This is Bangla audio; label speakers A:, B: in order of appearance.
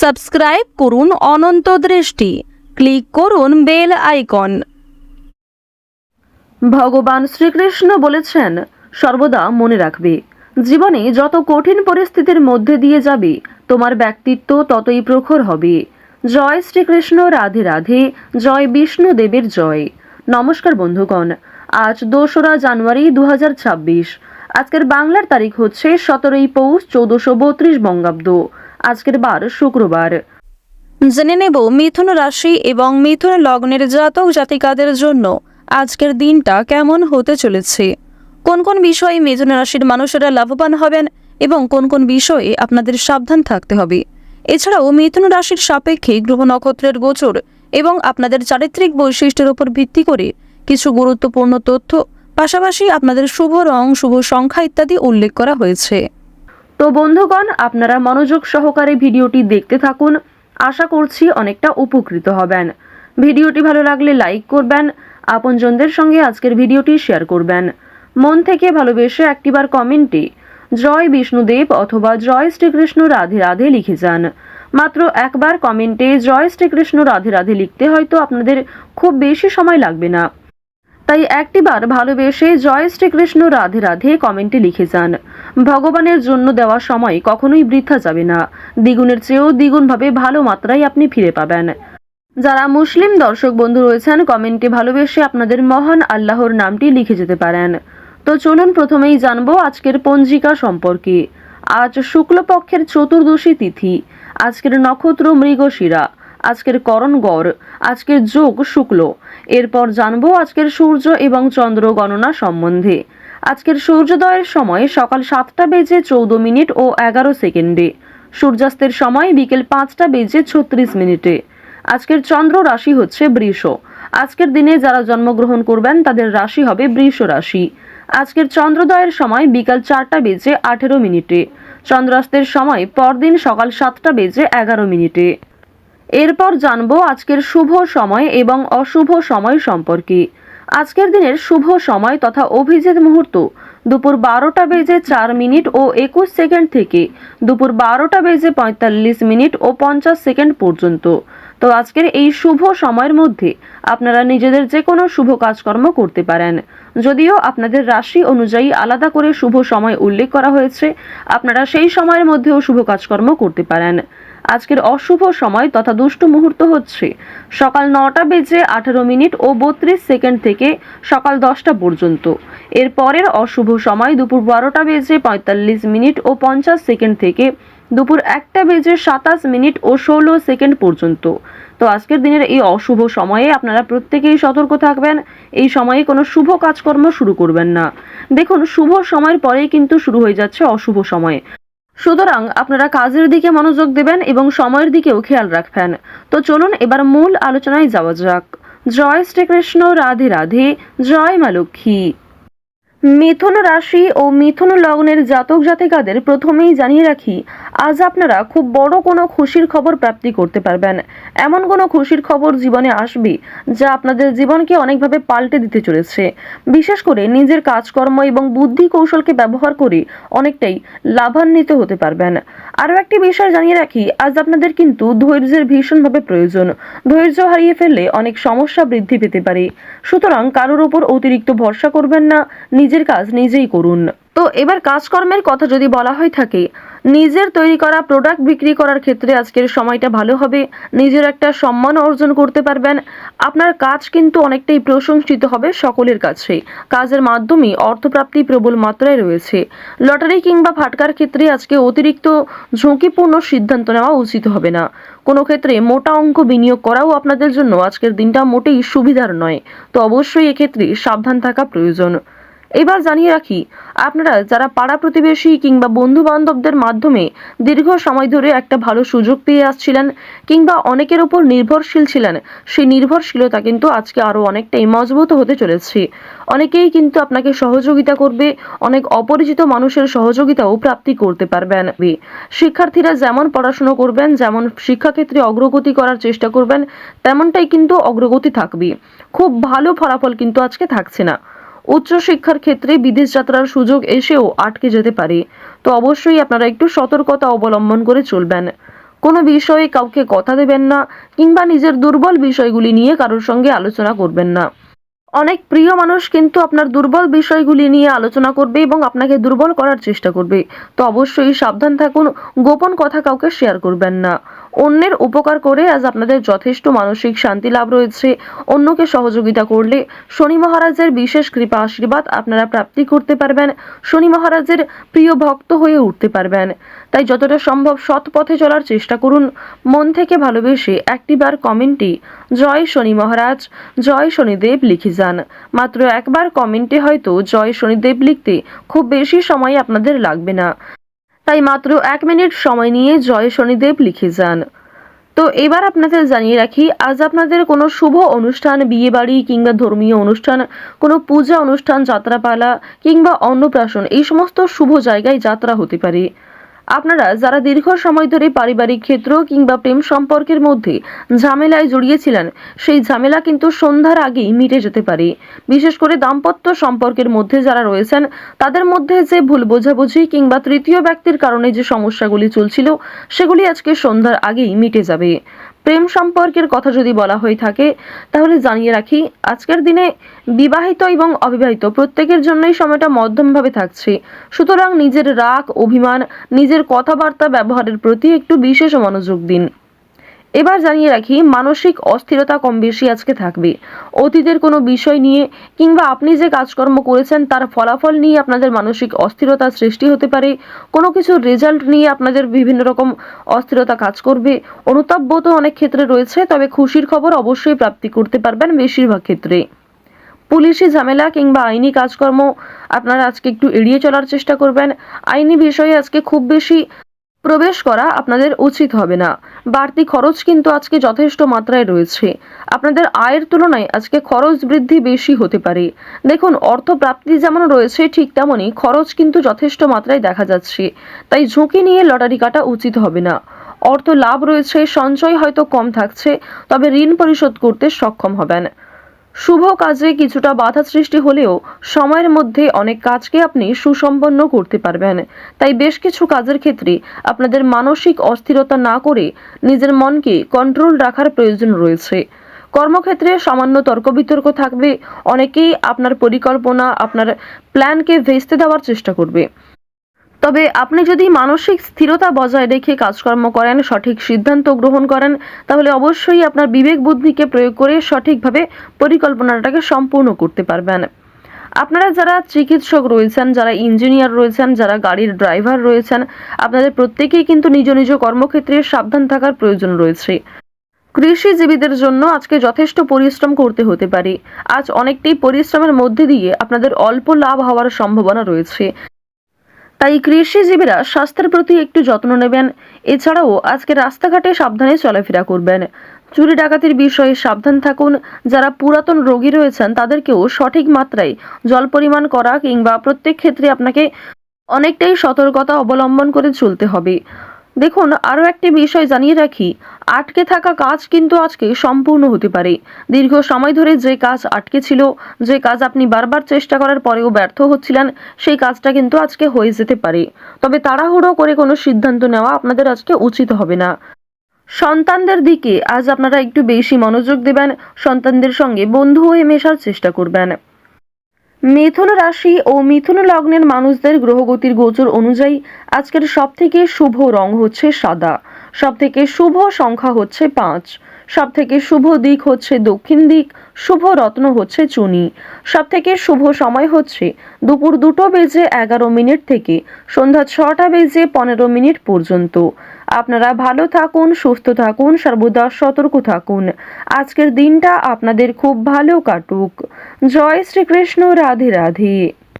A: সাবস্ক্রাইব করুন অনন্ত দৃষ্টি, ক্লিক করুন বেল আইকন। ভগবান শ্রীকৃষ্ণ বলেছেন, সর্বদা মনে রাখবে, জীবনে যত কঠিন পরিস্থিতির মধ্যে দিয়ে যাবে তোমার ব্যক্তিত্ব ততই প্রখর হবে। জয় শ্রীকৃষ্ণ, রাধে রাধে, জয় বিষ্ণুদেবের জয়। নমস্কার বন্ধুগণ, আজ 2রা জানুয়ারি 2026। আজকের বাংলার তারিখ হচ্ছে 17ই পৌষ 1432 বঙ্গাব্দ। আজকের বার শুক্রবার। জেনে নেব মিথুন রাশি এবং মিথুন লগ্নের জাতক জাতিকাদের জন্য আজকের দিনটা কেমন হতে চলেছে, কোন কোন বিষয়ে মিথুন রাশির মানুষেরা লাভবান হবেন এবং কোন কোন বিষয়ে আপনাদের সাবধান থাকতে হবে। এছাড়াও মিথুন রাশির সাপেক্ষে গ্রহ নক্ষত্রের গোচর এবং আপনাদের চারিত্রিক বৈশিষ্ট্যের উপর ভিত্তি করে কিছু গুরুত্বপূর্ণ তথ্য, পাশাপাশি আপনাদের শুভ রং, শুভ সংখ্যা ইত্যাদি উল্লেখ করা হয়েছে। তো বন্ধুগণ, আপনারা মনোযোগ সহকারে ভিডিওটি দেখতে থাকুন। আশা করছি অনেকটা উপকৃত হবেন। ভিডিওটি ভালো লাগলে লাইক করবেন, আপনজনদের সঙ্গে আজকের ভিডিওটি শেয়ার করবেন। মন থেকে ভালোবেসে একটিবার কমেন্টে জয় বিষ্ণুদেব অথবা জয় শ্রীকৃষ্ণ রাধে রাধে লিখে যান। মাত্র একবার কমেন্টে জয় শ্রীকৃষ্ণ রাধে রাধে লিখতে হয়তো আপনাদের খুব বেশি সময় লাগবে না, তাই একটিবার ভালোবেসে জয় শ্রীকৃষ্ণ রাধে রাধে কমেন্টে লিখে যান। ভগবানের জন্য দেওয়া সময় কখনোই বৃথা যাবে না, দ্বিগুণের চেয়েও দ্বিগুণভাবে ভালো মাত্রায় আপনি ফিরে পাবেন। যারা মুসলিম দর্শক বন্ধু রয়েছেন, কমেন্টে ভালোবেসে আপনাদের মহান আল্লাহর নামটি লিখে যেতে পারেন। তো চলুন প্রথমেই জানবো আজকের পঞ্জিকা সম্পর্কে। আজ শুক্লপক্ষের চতুর্দশী তিথি, আজকের নক্ষত্র মৃগশিরা, আজকের করণ গড়, আজকের যোগ শুক্ল। এরপর জানবো আজকের সূর্য এবং চন্দ্র গণনা সম্বন্ধে। আজকের সূর্যোদয়ের সময় সকাল 7টা বেজে 14 মিনিট ও 11 সেকেন্ডে, সূর্যাস্তের সময় বিকেল 5টা বেজে 36 মিনিটে। আজকের চন্দ্র রাশি হচ্ছে বৃষ। আজকের দিনে যারা জন্মগ্রহণ করবেন তাদের রাশি হবে বৃষ রাশি। আজকের চন্দ্রোদয়ের সময় বিকাল 4টা বেজে 18 মিনিটে, চন্দ্রাস্তের সময় পরদিন সকাল 7টা বেজে 11 মিনিটে। এরপর জানবো আজকের শুভ সময় এবং অশুভ সময় সম্পর্কে। আজকের দিনের শুভ সময় তথা অভিজিৎ মুহূর্ত দুপুর 12টা বেজে 4 মিনিট ও 21 সেকেন্ড থেকে দুপুর 12টা বেজে 45 মিনিট ও 50 সেকেন্ড পর্যন্ত। তো আজকের এই শুভ সময়ের মধ্যে আপনারা নিজেদের যে কোনো শুভ কাজকর্ম করতে পারেন। যদিও আপনাদের রাশি অনুযায়ী আলাদা করে শুভ সময় উল্লেখ করা হয়েছে, আপনারা সেই সময়ের মধ্যেও শুভ কাজকর্ম করতে পারেন। আজকের অশুভ সময় তথা দুষ্ট মুহূর্ত হচ্ছে সকাল 9টা বেজে 18 মিনিট ও 32 সেকেন্ড থেকে সকাল 10টা পর্যন্ত। এর পরের অশুভ সময় দুপুর 12টা বেজে 45 মিনিট ও 50 সেকেন্ড থেকে দুপুর 1টা বেজে 27 মিনিট ও 16 সেকেন্ড পর্যন্ত। তো আজকের দিনের এই অশুভ সময়ে আপনারা প্রত্যেকেই সতর্ক থাকবেন। এই সময়ে কোনো শুভ কাজকর্ম শুরু করবেন না। দেখুন, শুভ সময়ের পরেই কিন্তু শুরু হয়ে যাচ্ছে অশুভ সময়, সুতরাং আপনারা কাজের দিকে মনোযোগ দেবেন এবং সময়ের দিকেও খেয়াল রাখবেন। তো চলুন এবার মূল আলোচনায় যাওয়া যাক। জয় শ্রীকৃষ্ণ, রাধে রাধে, জয় মা লক্ষ্মী। মিথুন রাশি ও মিথুন লগ্নের জাতক জাতিকাদের প্রথমেই জানিয়ে রাখি, আজ আপনারা খুব বড় কোনো খুশির খবর প্রাপ্তি করতে পারবেন। এমন কোনো খুশির খবর জীবনে আসবে যা আপনাদের জীবনকে অনেকভাবে পাল্টে দিতে চলেছে। বিশেষ করে নিজের কাজকর্ম এবং বুদ্ধি কৌশলকে ব্যবহার করে অনেকটাই লাভান্বিত হতে পারবেন। আরও একটি বিষয় জানিয়ে রাখি, আজ আপনাদের কিন্তু ধৈর্যের ভীষণভাবে প্রয়োজন। ধৈর্য হারিয়ে ফেললে অনেক সমস্যা বৃদ্ধি পেতে পারে। সুতরাং কারোর উপর অতিরিক্ত ভরসা করবেন না, নিজের কাজ নিজেই করুন। তো এবার কাজকর্মের কথা যদি বলা হয়ে থাকে, নিজের তৈরি করা প্রোডাক্ট বিক্রি করার ক্ষেত্রে আজকের সময়টা ভালো হবে। নিজের একটা সম্মান অর্জন করতে পারবেন। আপনার কাজ কিন্তু অনেকটাই প্রশংসিত হবে সকলের কাছে। কাজের মাধ্যমে অর্থপ্রাপ্তি প্রবল মাত্রায় রয়েছে। লটারি কিংবা ফাটকার ক্ষেত্রে আজকে অতিরিক্ত ঝুঁকিপূর্ণ সিদ্ধান্ত নেওয়া উচিত হবে না। কোনো ক্ষেত্রে মোটা অঙ্ক বিনিয়োগ করাও আপনাদের জন্য আজকের দিনটা মোটেই সুবিধার নয়। তো অবশ্যই এক্ষেত্রে সাবধান থাকা প্রয়োজন। এবার জানিয়ে রাখি, আপনারা যারা পাড়া প্রতিবেশী কিংবা বন্ধু বান্ধবদের মাধ্যমে দীর্ঘ সময় ধরে একটা ভালো সুযোগ পেয়ে আসছিলেন কিংবা অনেকের উপর নির্ভরশীল ছিলেন, সেই নির্ভরশীলতা কিন্তু আজকে আরো অনেকটাই মজবুত হতে চলেছে। অনেকেই কিন্তু আপনাকে সহযোগিতা করবে, অনেক অপরিচিত মানুষের সহযোগিতাও প্রাপ্তি করতে পারবেন। শিক্ষার্থীরা যেমন পড়াশোনা করবেন, যেমন শিক্ষাক্ষেত্রে অগ্রগতি করার চেষ্টা করবেন, তেমনটাই কিন্তু অগ্রগতি থাকবে। খুব ভালো ফলাফল কিন্তু আজকে থাকছে না। উচ্চশিক্ষার ক্ষেত্রে বিদেশ যাত্রার সুযোগ এসেও আটকে যেতে পারে। তো অবশ্যই আপনারা একটু সতর্কতা অবলম্বন করে চলবেন। কোনো বিষয়ে কাউকে কথা দেবেন না, কিংবা নিজের দুর্বল বিষয়গুলি নিয়ে কারোর সঙ্গে আলোচনা করবেন না। অনেক প্রিয় মানুষ কিন্তু আপনার দুর্বল বিষয়গুলি নিয়ে আলোচনা করবে এবং আপনাকে দুর্বল করার চেষ্টা করবে। তো অবশ্যই সাবধান থাকুন, গোপন কথা কাউকে শেয়ার করবেন না। অন্যের উপকার করে আজ আপনাদের যথেষ্ট মানসিক শান্তি লাভ রয়েছে। অন্যকে সহযোগিতা করলে শনি মহারাজের বিশেষ কৃপা আশীর্বাদ আপনারা প্রাপ্তি করতে পারবেন। শনি মহারাজের প্রিয় ভক্ত হয়ে উঠতে পারবেন। তাই যতটা সম্ভব সৎ পথে চলার চেষ্টা করুন। মন থেকে ভালোবেসে একটিবার কমেন্টে জয় শনি মহারাজ, জয় শনিদেব লিখে যান। মাত্র একবার কমেন্টে হয়তো জয় শনিদেব লিখতে খুব বেশি সময় আপনাদের লাগবে না, তাই মাত্র 1 মিনিট সময় নিয়ে জয় শনিদেব লিখে যান। তো এবার আপনাদের জানিয়ে রাখি, আজ আপনাদের কোনো শুভ অনুষ্ঠান, বিয়ে বাড়ি কিংবা ধর্মীয় অনুষ্ঠান, কোনো পূজা অনুষ্ঠান, যাত্রাপালা কিংবা অন্নপ্রাশন, এই সমস্ত শুভ জায়গায় যাত্রা হতে পারে। আপনারা যারা দীর্ঘ সময় ধরে পারিবারিক ক্ষেত্র কিংবা প্রেম সম্পর্কের মধ্যে ঝামেলায় জড়িয়েছিলেন, সেই ঝামেলা কিন্তু সন্ধ্যার আগেই মিটে যেতে পারে। বিশেষ করে দাম্পত্য সম্পর্কের মধ্যে যারা রয়েছেন, তাদের মধ্যে যে ভুল বোঝাবুঝি কিংবা তৃতীয় ব্যক্তির কারণে যে সমস্যাগুলি চলছিল, সেগুলি আজকে সন্ধ্যার আগেই মিটে যাবে। প্রেম সম্পর্কের কথা যদি বলা হয়ে থাকে, তাহলে জানিয়ে রাখি, আজকের দিনে বিবাহিত এবং অবিবাহিত প্রত্যেকের জন্যই সময়টা মধ্যমভাবে থাকছে। সুতরাং নিজের রাগ, অভিমান, নিজের কথাবার্তা ব্যবহারের প্রতি একটু বিশেষ মনোযোগ দিন। এবার জানিয়ে রাখি, মানসিক অস্থিরতা কম বেশি আজকে থাকবে। অতীতের কোনো বিষয় নিয়ে কিংবা আপনি যে কাজকর্ম করেছেন তার ফলাফল নিয়ে আপনাদের মানসিক অস্থিরতার সৃষ্টি হতে পারে। কোনো কিছুর রেজাল্ট নিয়ে আপনাদের বিভিন্ন রকম অস্থিরতা কাজ করবে। অনুতাপ বোধও অনেক ক্ষেত্রে রয়েছে, তবে খুশির খবর অবশ্যই প্রাপ্তি করতে পারবেন বেশিরভাগ ক্ষেত্রে। পুলিশি ঝামেলা কিংবা আইনি কাজকর্ম আপনারা আজকে একটু এড়িয়ে চলার চেষ্টা করবেন। আইনি বিষয়ে আজকে খুব বেশি প্রবেশ করা আপনাদের উচিত হবে না। বাড়তি খরচ কিন্তু আজকে যথেষ্ট মাত্রায় রয়েছে। আপনাদের আয়ের তুলনায় আজকে খরচ বৃদ্ধি বেশি হতে পারে। দেখুন, অর্থ প্রাপ্তি যেমন রয়েছে, ঠিক তেমনই খরচ কিন্তু যথেষ্ট মাত্রায় দেখা যাচ্ছে। তাই ঝুঁকি নিয়ে লটারি কাটা উচিত হবে না। অর্থ লাভ রয়েছে, সঞ্চয় হয়তো কম থাকছে, তবে ঋণ পরিশোধ করতে সক্ষম হবেন। শুভ কাজে কিছুটা বাধা সৃষ্টি হলেও সময়ের মধ্যে অনেক কাজকে আপনি সুসম্পন্ন করতে পারবেন। তাই বেশ কিছু কাজের ক্ষেত্রে আপনাদের মানসিক অস্থিরতা না করে নিজের মনকে কন্ট্রোল রাখার প্রয়োজন রয়েছে। কর্মক্ষেত্রে সামান্য তর্ক বিতর্ক থাকবে। অনেকেই আপনার পরিকল্পনা, আপনার প্ল্যানকে ভেস্তে দেওয়ার চেষ্টা করবে। তবে আপনি যদি মানসিক স্থিরতা বজায় রেখে কাজকর্ম করেন, সঠিক সিদ্ধান্ত গ্রহণ করেন, তাহলে অবশ্যই আপনার বিবেক বুদ্ধিকে প্রয়োগ করে সঠিকভাবে পরিকল্পনাটাকে সম্পূর্ণ করতে পারবেন। আপনারা যারা চিকিৎসক রয়েছেন, যারা ইঞ্জিনিয়ার রয়েছেন, যারা গাড়ির ড্রাইভার রয়েছেন, আপনাদের প্রত্যেকেই কিন্তু নিজ নিজ কর্মক্ষেত্রে সাবধান থাকার প্রয়োজন রয়েছে। কৃষিজীবীদের জন্য আজকে যথেষ্ট পরিশ্রম করতে হতে পারে। আজ অনেকটাই পরিশ্রমের মধ্যে দিয়ে আপনাদের অল্প লাভ হওয়ার সম্ভাবনা রয়েছে। তাই কৃষিজীবীরা স্বাস্থ্যের প্রতি একটু যত্ন নেবেন। এছাড়াও আজকে রাস্তাঘাটে সাবধানে চলাফেরা করবেন। চুরি ডাকাতির বিষয়ে সাবধান থাকুন। যারা পুরাতন রোগী রয়েছেন তাদেরকেও সঠিক মাত্রায় জল পরিমাণ করা কিংবা প্রত্যেক ক্ষেত্রে আপনাকে অনেকটাই সতর্কতা অবলম্বন করে চলতে হবে। দেখুন, আরও একটি বিষয় জানিয়ে রাখি, আটকে থাকা কাজ কিন্তু আজকে সম্পূর্ণ হতে পারে। দীর্ঘ সময় ধরে যে কাজ আটকে ছিল, যে কাজ আপনি বারবার চেষ্টা করার পরেও ব্যর্থ হচ্ছিলেন, সেই কাজটা কিন্তু আজকে হয়ে যেতে পারে। তবে তাড়াহুড়ো করে কোনো সিদ্ধান্ত নেওয়া আপনাদের আজকে উচিত হবে না। সন্তানদের দিকে আজ আপনারা একটু বেশি মনোযোগ দেবেন। সন্তানদের সঙ্গে বন্ধু হয়ে মেশার চেষ্টা করবেন। মিথুন রাশি ও মিথুন লগ্নের মানুষদের গ্রহগতির গোচর অনুযায়ী আজকের সবথেকে শুভ রং হচ্ছে সাদা, সবথেকে শুভ সংখ্যা হচ্ছে 5, সবথেকে শুভ দিক হচ্ছে দক্ষিণ দিক, শুভ রত্ন হচ্ছে চুনি। সবথেকে শুভ সময় হচ্ছে দুপুর 2:11 থেকে সন্ধ্যা 6:15 পর্যন্ত। আপনারা ভালো থাকুন, সুস্থ থাকুন, সর্বদা সতর্ক থাকুন। আজকের দিনটা আপনাদের খুব ভালো কাটুক। জয় শ্রীকৃষ্ণ। রাধে রাধে।